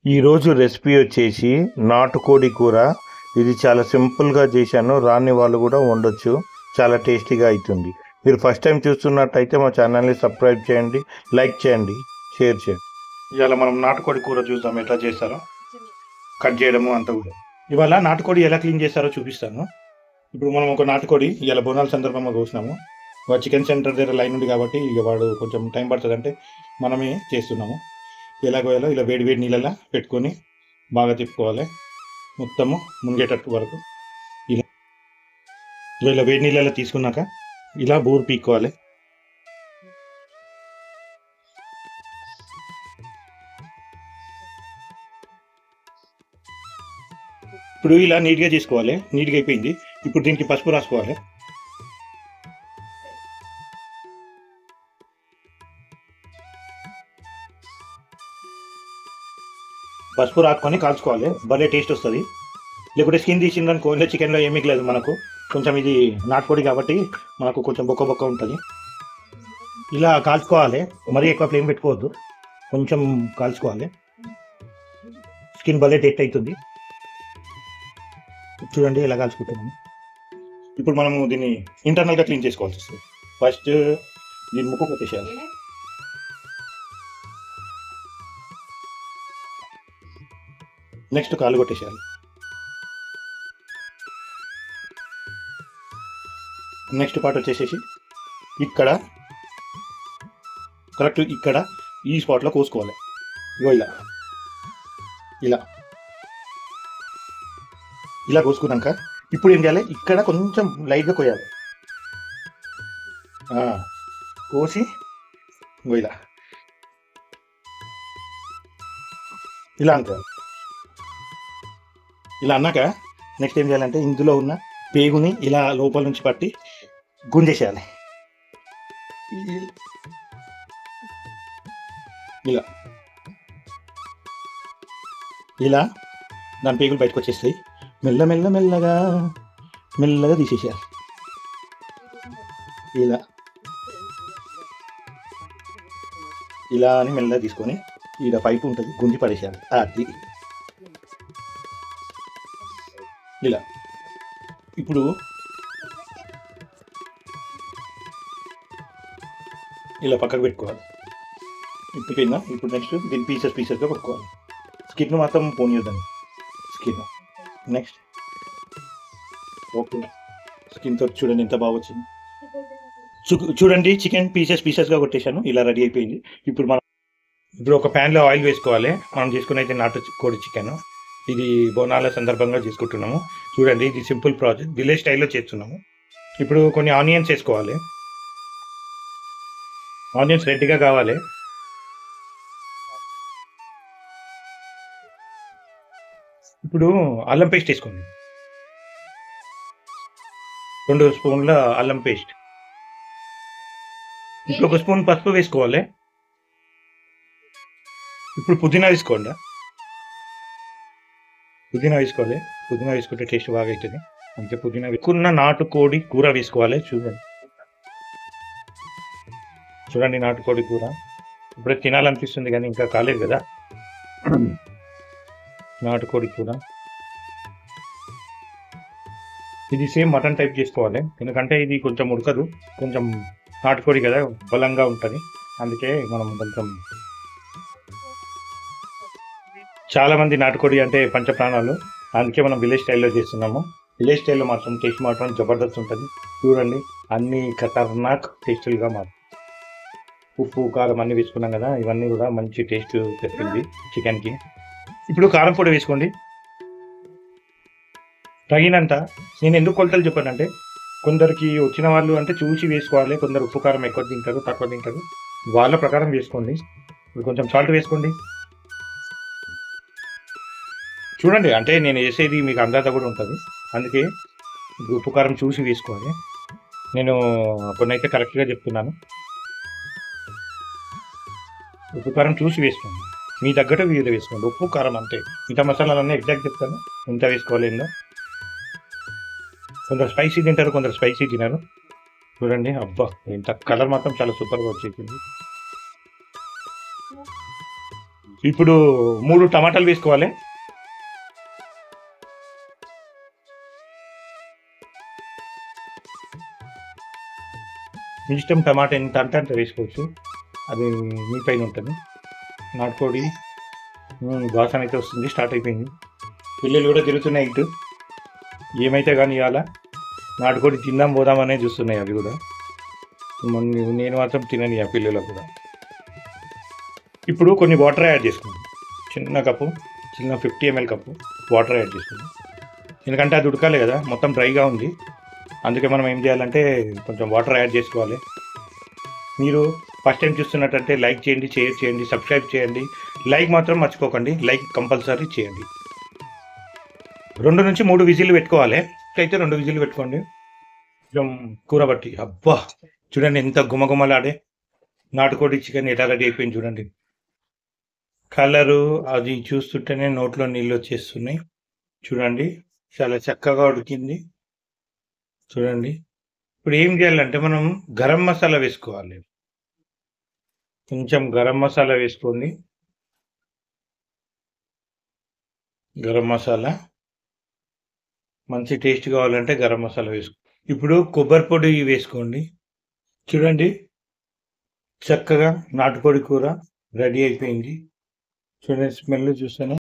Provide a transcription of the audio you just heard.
ఈరోజు రెసిపీ వచ్చేసి నాటుకోడి కూర. ఇది చాలా సింపుల్గా చేశాను, రాని వాళ్ళు కూడా వండొచ్చు, చాలా టేస్టీగా అవుతుంది. మీరు ఫస్ట్ టైం చూస్తున్నట్టయితే మా ఛానల్ని సబ్స్క్రైబ్ చేయండి, లైక్ చేయండి, షేర్ చేయండి. ఇవాళ మనం నాటుకోడి కూర చూద్దాం ఎట్లా చేస్తారో, కట్ చేయడము అంతా కూడా. ఇవాళ నాటుకోడి ఎలా క్లీన్ చేస్తారో చూపిస్తాను. ఇప్పుడు మనం ఒక నాటుకోడి ఇవాళ బోనాల సందర్భంగా కోసినాము. చికెన్ సెంటర్ దగ్గర లైన్ ఉంది కాబట్టి ఇక వాడు కొంచెం టైం పడుతుంది అంటే మనమే చేస్తున్నాము. ఎలాగో ఇలా వేడి వేడి నీళ్ళలా పెట్టుకొని బాగా తిప్పుకోవాలి మొత్తము మునిగేటట్టు వరకు. ఇలా ఇలా వేడి నీళ్ళలో తీసుకున్నాక ఇలా బూరు పీక్కోవాలి. ఇప్పుడు ఇలా నీట్గా చేసుకోవాలి. నీట్గా అయిపోయింది. ఇప్పుడు దీనికి పసుపు రాసుకోవాలి. పసుపు రాసుకొని కాల్చుకోవాలి, భలే టేస్ట్ వస్తుంది. లేకుంటే స్కిన్ తీసిందనుకో, ఇలా చికెన్లో ఏమీ లేదు మనకు. కొంచెం ఇది నాటుకోడి కాబట్టి మనకు కొంచెం బొక్క బొక్క ఉంటుంది. ఇలా కాల్చుకోవాలి, మరీ ఎక్కువ ఫ్లేమ్ పెట్టుకోవద్దు, కొంచెం కాల్చుకోవాలి. స్కిన్ భలే టేస్ట్ అవుతుంది. చూడండి ఎలా కాల్చుకుంటున్నాము. ఇప్పుడు మనము దీన్ని ఇంటర్నల్గా క్లీన్ చేసుకోవాల్సి వస్తుంది. ఫస్ట్ దీన్ని ముక్కు కొట్టేసేయాలి. నెక్స్ట్ కాలు కొట్టేసేయాలి. నెక్స్ట్ పార్ట్ వచ్చేసేసి ఇక్కడ కరెక్ట్ ఇక్కడ ఈ స్పాట్లో కోసుకోవాలి. ఇగో ఇలా ఇలా ఇలా కోసుకున్నాక ఇప్పుడు ఏం చేయాలి, ఇక్కడ కొంచెం లైట్గా కోయాలి. కోసి ఇగో ఇలా ఇలా అనుకోవాలి. ఇలా అన్నాక నెక్స్ట్ ఏం చేయాలంటే ఇందులో ఉన్న పేగుని ఇలా లోపల నుంచి పట్టి గుంజేసేయాలి. ఇలా ఇలా దాని పేగులు బయటకు వచ్చేస్తాయి. మెల్లగా తీసేసేయాలి. ఇలా ఇలా అని మెల్లగా తీసుకొని ఈడ పైపు ఉంటుంది, గుంజి పడేసేయాలి. అది ఇలా. ఇప్పుడు ఇలా పక్కకు పెట్టుకోవాలి. ఇప్పుడు నెక్స్ట్ దీన్ని పీసెస్గా పెట్టుకోవాలి. స్కిన్ మాత్రం పోనీయొద్దండి, స్కిన్. నెక్స్ట్ ఓకే, స్కిన్తో చూడండి ఎంత బాగా వచ్చింది. చూడండి చికెన్ పీసెస్గా కొట్టేశాను. ఇలా రెడీ అయిపోయింది. ఇప్పుడు ఒక ప్యాన్లో ఆయిల్ వేసుకోవాలి. మనం చేసుకుని అయితే నాటుకోడి చికెన్, ఇది బోనాల సందర్భంగా చేసుకుంటున్నాము. చూడండి ఇది సింపుల్ ప్రాసెస్, విలేజ్ స్టైల్లో చేస్తున్నాము. ఇప్పుడు కొన్ని ఆనియన్స్ వేసుకోవాలి. ఆనియన్స్ రెడ్గా కావాలి. ఇప్పుడు అల్లం పేస్ట్ వేసుకోండి, 2 స్పూన్ల అల్లం పేస్ట్. ఇప్పుడు 1 స్పూన్ పసుపు వేసుకోవాలి. ఇప్పుడు పుదీనా వేసుకోండి. పుదీనా వేసుకుంటే టేస్ట్ బాగా అవుతుంది. అంతే, పుదీనా వేసుకున్న నాటుకోడి కూర వేసుకోవాలి. చూడండి నాటుకోడి కూర ఇప్పుడే తినాలనిపిస్తుంది కానీ ఇంకా కాలేదు కదా. నాటుకోడి కూర ఇది సేమ్ మటన్ టైప్ చేసుకోవాలి, ఎందుకంటే ఇది కొంచెం ఉడకదు, కొంచెం నాటుకోడి కదా బలంగా ఉంటుంది. అందుకే మనం కొంచెం, చాలామంది నాటుకోడి అంటే పంచప్రాణాలు, అందుకే మనం విలేజ్ స్టైల్లో చేస్తున్నాము. విలేజ్ స్టైల్లో మాత్రం టేస్ట్ మాత్రం జబర్దస్త్ ఉంటుంది. చూడండి అన్నీ ఖతర్నాక్ టేస్టులుగా మాత్రం. ఉప్పు కారం అన్నీ వేసుకున్నాం కదా, ఇవన్నీ కూడా మంచి టేస్ట్ తెచ్చింది చికెన్కి. ఇప్పుడు కారం పొడి వేసుకోండి తగినంత. నేను ఎందుకు కొలతలు చెప్పానంటే, కొందరికి వచ్చిన వాళ్ళు అంటే చూసి వేసుకోవాలి, కొందరు ఉప్పు కారం ఎక్కువ తింటారు, తక్కువ తింటారు, వాళ్ళ ప్రకారం వేసుకోండి. ఇప్పుడు కొంచెం సాల్ట్ వేసుకోండి. చూడండి అంటే నేను వేసేది మీకు అందాజ కూడా ఉంటుంది, అందుకే ఉప్పు కారం చూసి వేసుకోవాలి. నేను కొన్ని అయితే కరెక్ట్గా చెప్తున్నాను. ఉప్పు కారం చూసి వేసుకోండి, మీ తగ్గట్టు వీరు వేసుకోండి. ఉప్పు కారం అంటే ఇంత మసాలాలన్నీ ఎగ్జాక్ట్ చెప్తాను, ఇంత వేసుకోవాలి. ఏందో కొందరు స్పైసీ తింటారు, కొందరు స్పైసీ తినరు. చూడండి అబ్బా, ఇంత కలర్ మాత్రం చాలా సూపర్గా వచ్చేసింది. ఇప్పుడు 3 టమాటాలు వేసుకోవాలి. మీ ఇష్టం, టమాటా ఎంత అంటే అంత వేసుకోవచ్చు, అది మీ పైన ఉంటుంది. నాటుకోడి వాసన అయితే వస్తుంది, స్టార్ట్ అయిపోయింది. పిల్లలు కూడా తిరుగుతున్నాయి ఇటు. ఏమైతే కానీ ఇవాళ నాటుకోడి తిందాం పోదామనే చూస్తున్నాయి అవి కూడా. నేను మాత్రం తినని ఆ పిల్లలకు కూడా. ఇప్పుడు కొన్ని వాటర్ యాడ్ చేసుకుందాం. చిన్న 50 ml కప్పు వాటర్ యాడ్ చేసుకుందాం. ఎందుకంటే అది ఉడకాలి కదా, మొత్తం డ్రైగా ఉంది. అందుకే మనం ఏం చేయాలంటే కొంచెం వాటర్ యాడ్ చేసుకోవాలి. మీరు ఫస్ట్ టైం చూస్తున్నట్టంటే లైక్ చేయండి, షేర్ చేయండి, సబ్స్క్రైబ్ చేయండి. లైక్ మాత్రం మర్చిపోకండి, లైక్ కంపల్సరీ చేయండి. 2 నుంచి 3 విజిల్లు పెట్టుకోవాలి. అయితే 2 విజిల్లు పెట్టుకోండి. కొంచెం కూర బట్టి. అబ్బా చూడండి ఎంత గుమగుమలాడే నాటుకోడి చికెన్ ఎట్లా రెడీ అయిపోయింది చూడండి. కలరు అది చూస్తుంటేనే నోట్లో నీళ్ళు వచ్చేస్తున్నాయి. చూడండి చాలా చక్కగా ఉడికింది చూడండి. ఇప్పుడు ఏం చేయాలంటే మనం గరం మసాలా వేసుకోవాలి. కొంచెం గరం మసాలా వేసుకోండి. గరం మసాలా మంచి టేస్ట్ కావాలంటే గరం మసాలా వేసుకో. ఇప్పుడు కొబ్బరి పొడి వేసుకోండి. చూడండి చక్కగా నాటుకోడి కూర రెడీ అయిపోయింది. చూడండి, స్మెల్ చూస్తేనే